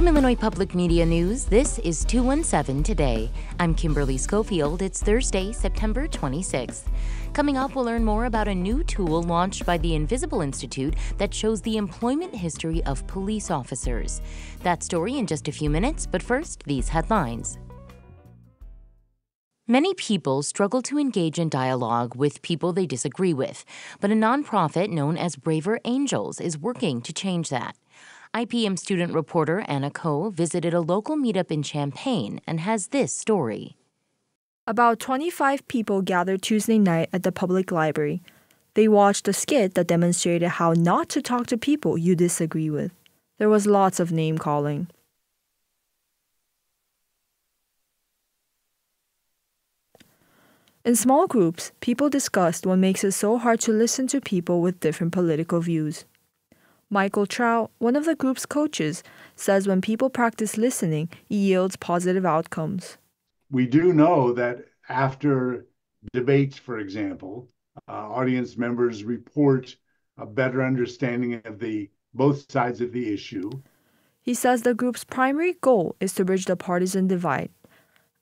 Illinois Public Media News, this is 217 Today. I'm Kimberly Schofield. It's Thursday, September 26th. Coming up, we'll learn more about a new tool launched by the Invisibl Institute that shows the employment history of police officers. That story in just a few minutes, but first, these headlines. Many people struggle to engage in dialogue with people they disagree with, but a nonprofit known as Braver Angels is working to change that. IPM student reporter Anna Ko visited a local meetup in Champaign and has this story. About 25 people gathered Tuesday night at the public library. They watched a skit that demonstrated how not to talk to people you disagree with. There was lots of name-calling. In small groups, people discussed what makes it so hard to listen to people with different political views. Michael Trout, one of the group's coaches, says when people practice listening, it yields positive outcomes. We do know that after debates, for example, audience members report a better understanding of both sides of the issue. He says the group's primary goal is to bridge the partisan divide.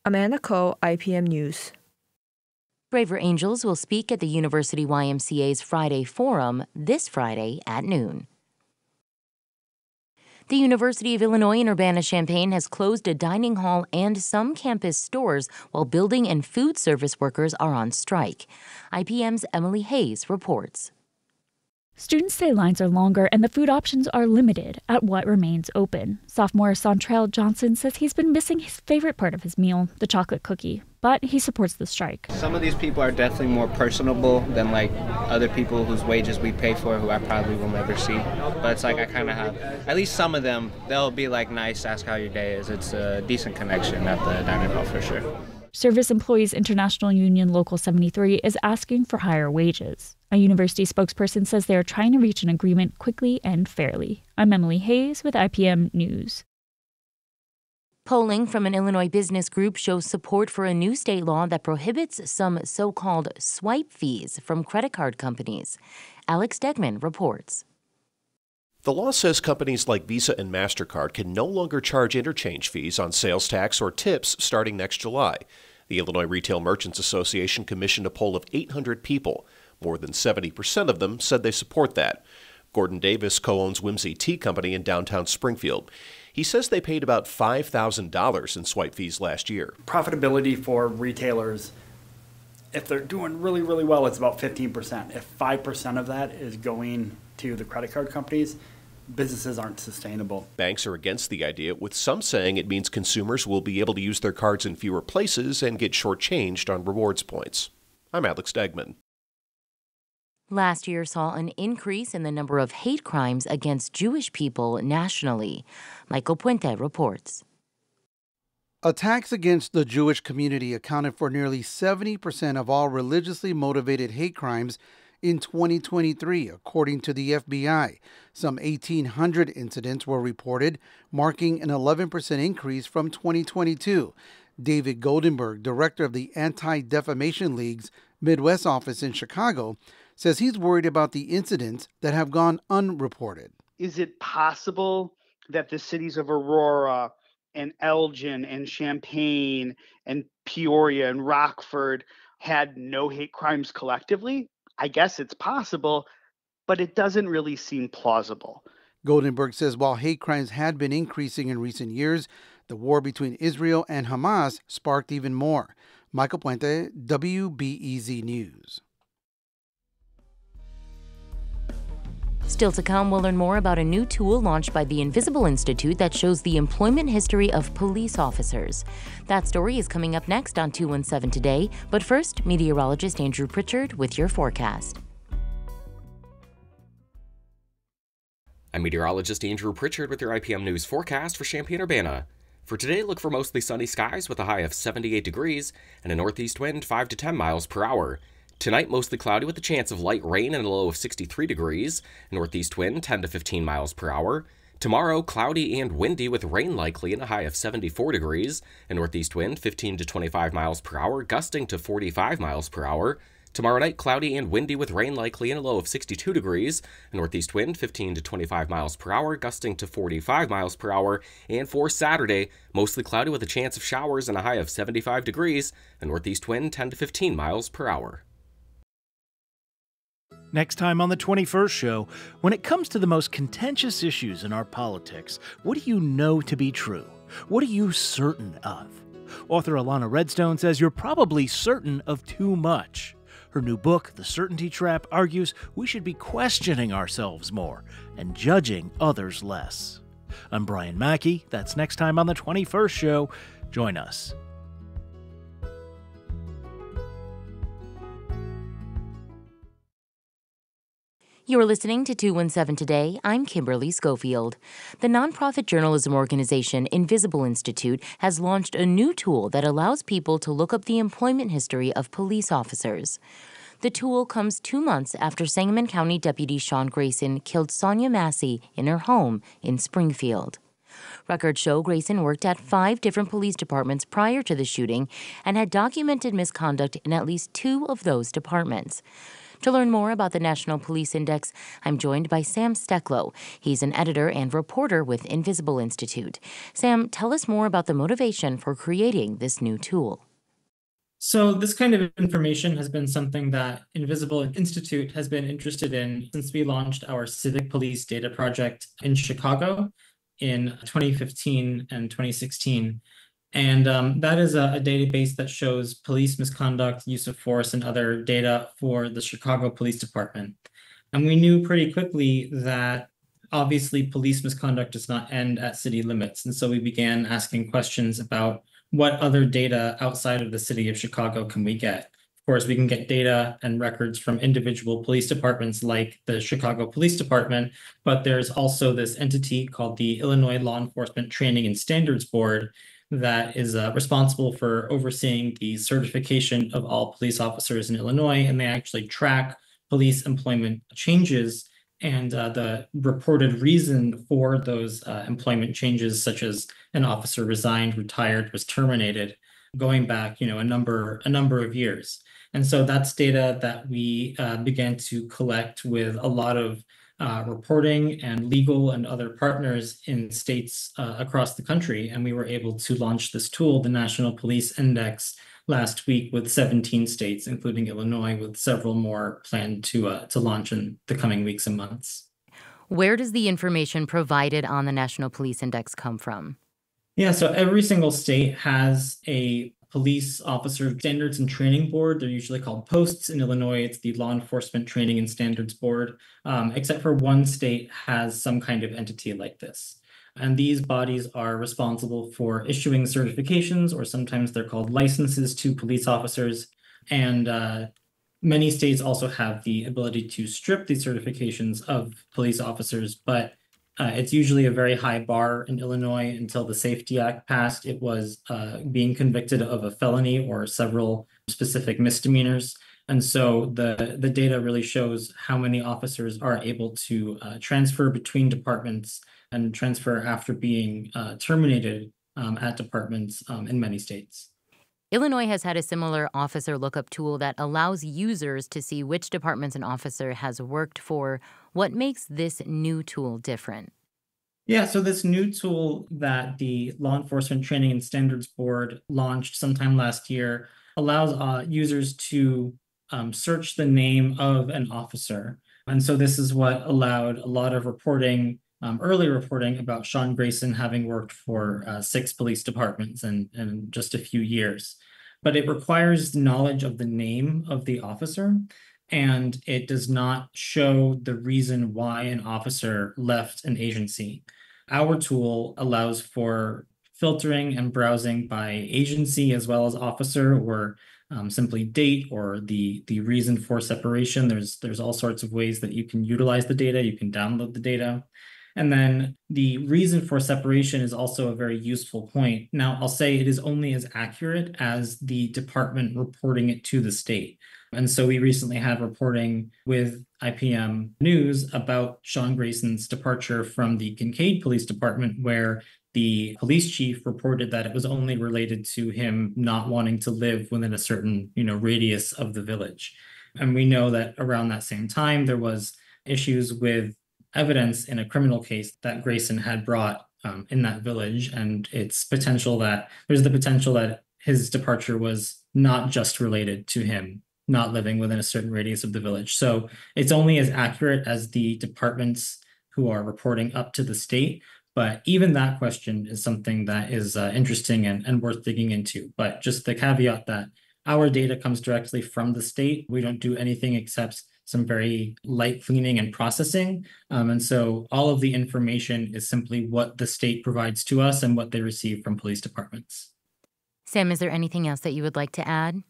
Amanda Ko, IPM News. Braver Angels will speak at the University YMCA's Friday Forum this Friday at noon. The University of Illinois in Urbana-Champaign has closed a dining hall and some campus stores while building and food service workers are on strike. IPM's Emily Hayes reports. Students say lines are longer and the food options are limited at what remains open. Sophomore Sontrell Johnson says he's been missing his favorite part of his meal, the chocolate cookie, but he supports the strike. Some of these people are definitely more personable than like other people whose wages we pay for who I probably will never see. But it's like I kind of have, at least some of them, they'll be like nice, ask how your day is. It's a decent connection at the dining hall for sure. Service Employees International Union Local 73 is asking for higher wages. A university spokesperson says they are trying to reach an agreement quickly and fairly. I'm Emily Hayes with IPM News. Polling from an Illinois business group shows support for a new state law that prohibits some so-called swipe fees from credit card companies. Alex Degman reports. The law says companies like Visa and MasterCard can no longer charge interchange fees on sales tax or tips starting next July. The Illinois Retail Merchants Association commissioned a poll of 800 people. More than 70% of them said they support that. Gordon Davis co-owns Whimsy Tea Company in downtown Springfield. He says they paid about $5,000 in swipe fees last year. Profitability for retailers, if they're doing really, really well, it's about 15%. If 5% of that is going to the credit card companies, businesses aren't sustainable. Banks are against the idea, with some saying it means consumers will be able to use their cards in fewer places and get shortchanged on rewards points. I'm Alex Degman. Last year saw an increase in the number of hate crimes against Jewish people nationally. Michael Puente reports. Attacks against the Jewish community accounted for nearly 70% of all religiously motivated hate crimes in 2023, according to the FBI. Some 1,800 incidents were reported, marking an 11% increase from 2022. David Goldenberg, director of the Anti-Defamation League's Midwest office in Chicago, says he's worried about the incidents that have gone unreported. Is it possible that the cities of Aurora and Elgin and Champaign and Peoria and Rockford had no hate crimes collectively? I guess it's possible, but it doesn't really seem plausible. Goldenberg says while hate crimes had been increasing in recent years, the war between Israel and Hamas sparked even more. Michael Puente, WBEZ News. Still to come, we'll learn more about a new tool launched by the Invisibl Institute that shows the employment history of police officers. That story is coming up next on 217 Today, but first, meteorologist Andrew Pritchard with your forecast. I'm meteorologist Andrew Pritchard with your IPM News forecast for Champaign-Urbana. For today, look for mostly sunny skies with a high of 78 degrees and a northeast wind 5 to 10 miles per hour. Tonight, mostly cloudy with a chance of light rain and a low of 63 degrees, northeast wind 10 to 15 miles per hour. Tomorrow, cloudy and windy with rain likely and a high of 74 degrees, a northeast wind 15 to 25 miles per hour, gusting to 45 miles per hour. Tomorrow night, cloudy and windy with rain likely and a low of 62 degrees. A northeast wind 15 to 25 miles per hour, gusting to 45 miles per hour. And for Saturday, mostly cloudy with a chance of showers and a high of 75 degrees. A northeast wind 10 to 15 miles per hour. Next time on the 21st show, when it comes to the most contentious issues in our politics, what do you know to be true? What are you certain of? Author Alana Redstone says you're probably certain of too much. Her new book, The Certainty Trap, argues we should be questioning ourselves more and judging others less. I'm Brian Mackey. That's next time on the 21st show. Join us. You're listening to 217 Today. I'm Kimberly Schofield. The nonprofit journalism organization Invisibl Institute has launched a new tool that allows people to look up the employment history of police officers. The tool comes 2 months after Sangamon County Deputy Sean Grayson killed Sonia Massey in her home in Springfield. Records show Grayson worked at 5 different police departments prior to the shooting and had documented misconduct in at least 2 of those departments. To learn more about the National Police Index, I'm joined by Sam Stecklow. He's an editor and reporter with Invisibl Institute. Sam, tell us more about the motivation for creating this new tool. So this kind of information has been something that Invisibl Institute has been interested in since we launched our Civic Police Data Project in Chicago in 2015 and 2016. And that is a database that shows police misconduct, use of force, and other data for the Chicago Police Department. And we knew pretty quickly that obviously police misconduct does not end at city limits. And so we began asking questions about what other data outside of the city of Chicago can we get. Of course, we can get data and records from individual police departments like the Chicago Police Department, but there's also this entity called the Illinois Law Enforcement Training and Standards Board that is responsible for overseeing the certification of all police officers in Illinois, and they actually track police employment changes and the reported reason for those employment changes, such as an officer resigned, retired, was terminated, going back, a number of years. And so that's data that we began to collect with a lot of reporting and legal and other partners in states across the country. And we were able to launch this tool, the National Police Index, last week with 17 states, including Illinois, with several more planned to launch in the coming weeks and months. Where does the information provided on the National Police Index come from? Yeah, so every single state has a police officer standards and training board. They're usually called posts. In Illinois, it's the Law Enforcement Training and Standards Board, except for one state has some kind of entity like this. And these bodies are responsible for issuing certifications, or sometimes they're called licenses, to police officers. And many states also have the ability to strip these certifications of police officers, but it's usually a very high bar in Illinois. Until the Safety Act passed, it was being convicted of a felony or several specific misdemeanors. And so the data really shows how many officers are able to transfer between departments and transfer after being terminated at departments in many states. Illinois has had a similar officer lookup tool that allows users to see which departments an officer has worked for. What makes this new tool different? Yeah, so this new tool that the Law Enforcement Training and Standards Board launched sometime last year allows users to search the name of an officer. And so this is what allowed a lot of reporting, early reporting about Sean Grayson having worked for 6 police departments in just a few years. But it requires knowledge of the name of the officer, and it does not show the reason why an officer left an agency. Our tool allows for filtering and browsing by agency as well as officer, or simply date, or the reason for separation. There's all sorts of ways that you can utilize the data. You can download the data. And then the reason for separation is also a very useful point. Now, I'll say it is only as accurate as the department reporting it to the state. And so we recently had reporting with IPM News about Sean Grayson's departure from the Kincaid Police Department, where the police chief reported that it was only related to him not wanting to live within a certain, radius of the village. And we know that around that same time, there was issues with evidence in a criminal case that Grayson had brought in that village. And it's potential that there's the potential that his departure was not just related to him not living within a certain radius of the village. So it's only as accurate as the departments who are reporting up to the state. But even that question is something that is interesting and worth digging into. But just the caveat that our data comes directly from the state. We don't do anything except some very light cleaning and processing. And so all of the information is simply what the state provides to us and what they receive from police departments. Sam, is there anything else that you would like to add?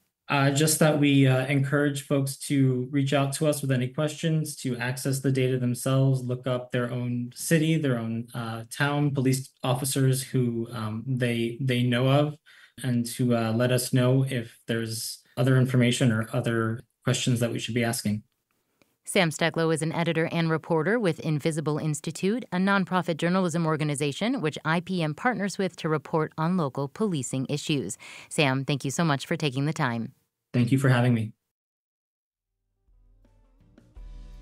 Just that we encourage folks to reach out to us with any questions, to access the data themselves, look up their own city, their own town, police officers who they know of, and to let us know if there's other information or other questions that we should be asking. Sam Steklow is an editor and reporter with Invisibl Institute, a nonprofit journalism organization which IPM partners with to report on local policing issues. Sam, thank you so much for taking the time. Thank you for having me.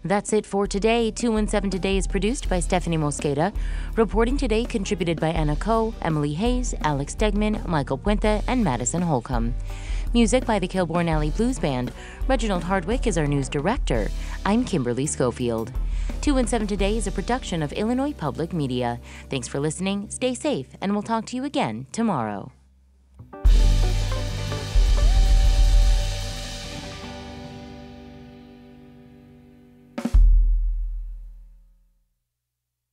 That's it for today. 217 Today is produced by Stephanie Mosqueda. Reporting today contributed by Anna Coe, Emily Hayes, Alex Stegman, Michael Puente, and Madison Holcomb. Music by the Kilbourne Alley Blues Band. Reginald Hardwick is our news director. I'm Kimberly Schofield. 217 Today is a production of Illinois Public Media. Thanks for listening, stay safe, and we'll talk to you again tomorrow.